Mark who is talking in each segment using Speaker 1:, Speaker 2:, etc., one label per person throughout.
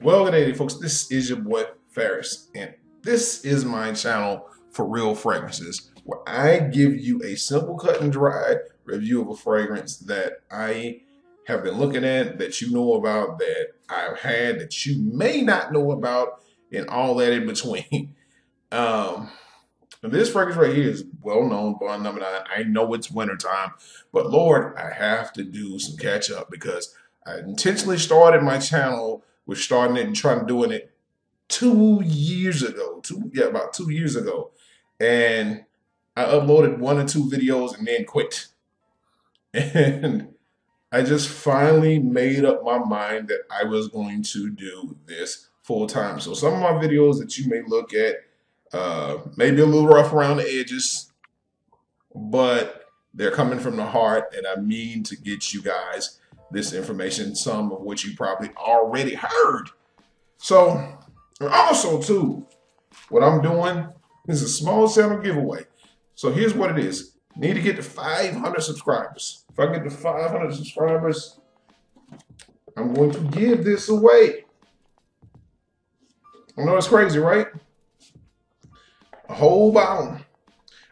Speaker 1: Well, good day, folks. This is your boy Ferris, and this is my channel for real fragrances, where I give you a simple, cut and dry review of a fragrance that I have been looking at, that you know about, that I've had, that you may not know about, and all that in between. Um, this fragrance right here is well known, Bond Number 9. I know it's wintertime, but Lord, I have to do some catch up because I intentionally started my channel with starting it and trying doing it 2 years ago. About 2 years ago. And I uploaded 1 or 2 videos and then quit. And I just finally made up my mind that I was going to do this full time. So some of my videos that you may look at, maybe a little rough around the edges, but they're coming from the heart, and I mean to get you guys this information, some of which you probably already heard. So, and also too, what I'm doing is a small channel giveaway. So here's what it is. Need to get to 500 subscribers. If I get to 500 subscribers, I'm going to give this away. I know it's crazy, right? A whole bottle.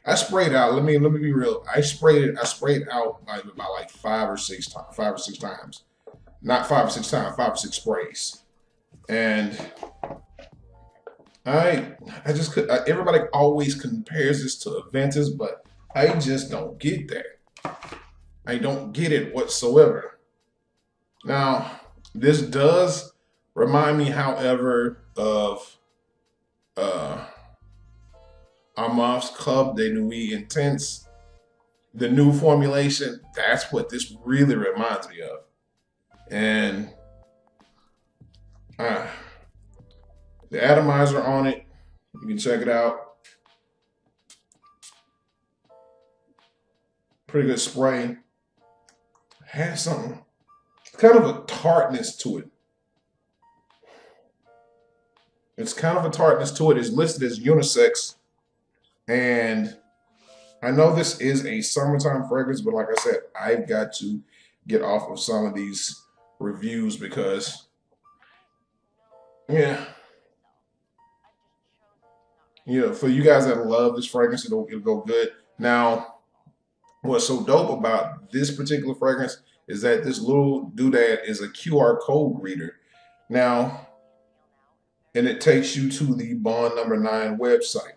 Speaker 1: I sprayed out. Let me be real. I sprayed out about like 5 or 6 times. Not 5 or 6 times, 5 or 6 sprays. And I just could. Everybody always compares this to Aventus, but I just don't get that. I don't get it whatsoever. Now, this does remind me, however, of Armafs Club de Nuit Intense, the new formulation. That's what this really reminds me of. And the atomizer on it, you can check it out. Pretty good spray. Has something, kind of a tartness to it. It's kind of a tartness to it. It's listed as unisex. And I know this is a summertime fragrance, but like I said, I've got to get off of some of these reviews because, yeah, for you guys that love this fragrance, it'll go good. Now, what's so dope about this particular fragrance is that this little doodad is a QR code reader. Now, and it takes you to the Bond Number 9 website.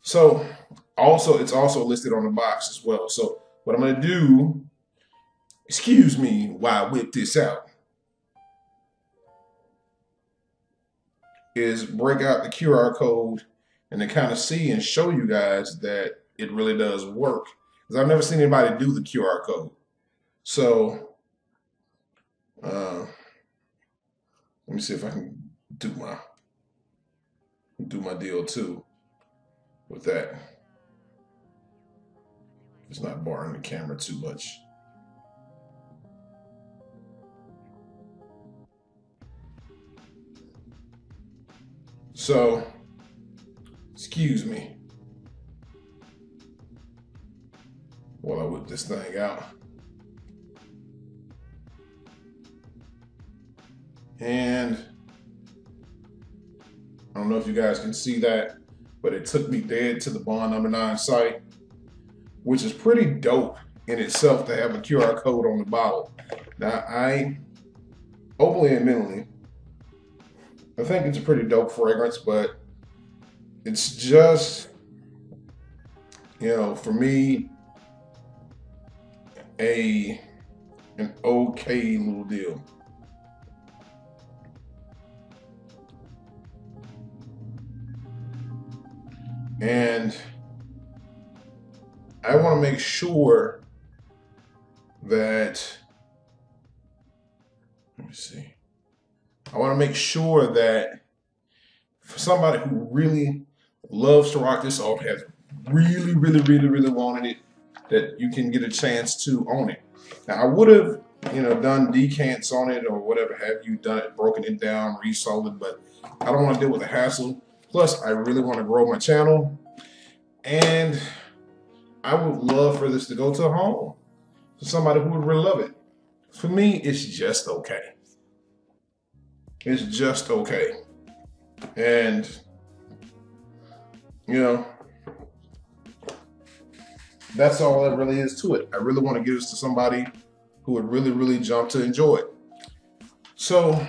Speaker 1: So, it's also listed on the box as well. So, what I'm going to do, excuse me while I whip this out, is break out the QR code and to kind of see and show you guys that it really does work. Because I've never seen anybody do the QR code. So, let me see if I can do my deal too with that. It's not barring the camera too much. So, excuse me while I whip this thing out. And I don't know if you guys can see that, but it took me dead to the Bond Number 9 site, which is pretty dope in itself to have a QR code on the bottle. Now, I openly and mentally, I think it's a pretty dope fragrance, but it's just, for me, an okay little deal. And I want to make sure that, let me see. I want to make sure that for somebody who really loves to rock this off, has really wanted it, that you can get a chance to own it. Now, I would have, done decants on it or whatever have you done it, broken it down, resold it, but I don't want to deal with the hassle. Plus, I really want to grow my channel, and I would love for this to go to a home, for somebody who would really love it. For me, it's just okay. It's just okay. And, you know, that's all that really is to it. I really want to give this to somebody who would really, really jump to enjoy it. So,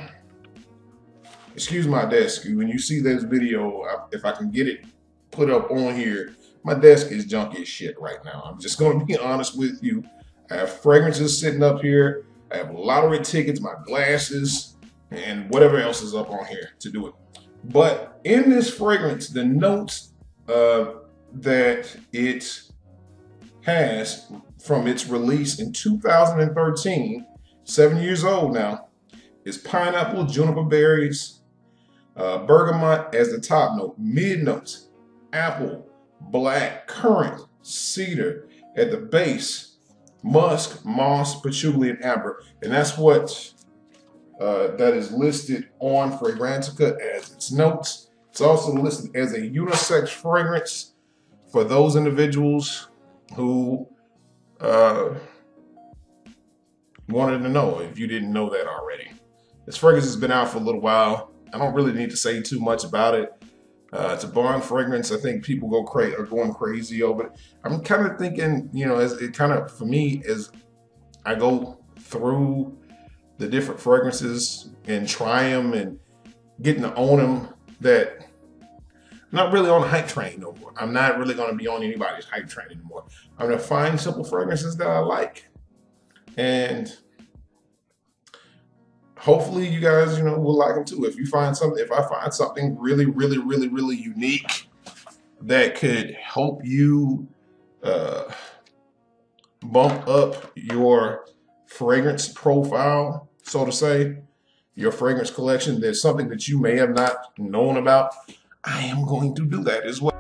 Speaker 1: excuse my desk. When you see this video, if I can get it put up on here, my desk is junky as shit right now. I'm just going to be honest with you. I have fragrances sitting up here. I have lottery tickets, my glasses, and whatever else is up on here to do it. But in this fragrance, the notes that it has from its release in 2013, 7 years old now, is pineapple, juniper berries, bergamot as the top note, mid notes, apple, black, currant, cedar at the base, musk, moss, patchouli, and amber. And that's what that is listed on Fragrantica as its notes. It's also listed as a unisex fragrance for those individuals who wanted to know, if you didn't know that already. This fragrance has been out for a little while. I don't really need to say too much about it. It's a barn fragrance. I think people are going crazy over it. I'm kind of thinking, you know, as it kind of, for me, as I go through the different fragrances and try them and getting to own them, that I'm not really on a hype train no more. I'm not really going to be on anybody's hype train anymore. I'm going to find simple fragrances that I like. And hopefully you guys, you know, will like them too. If I find something really, really, really, really unique that could help you bump up your fragrance profile, so to say, your fragrance collection, there's something that you may have not known about, I am going to do that as well.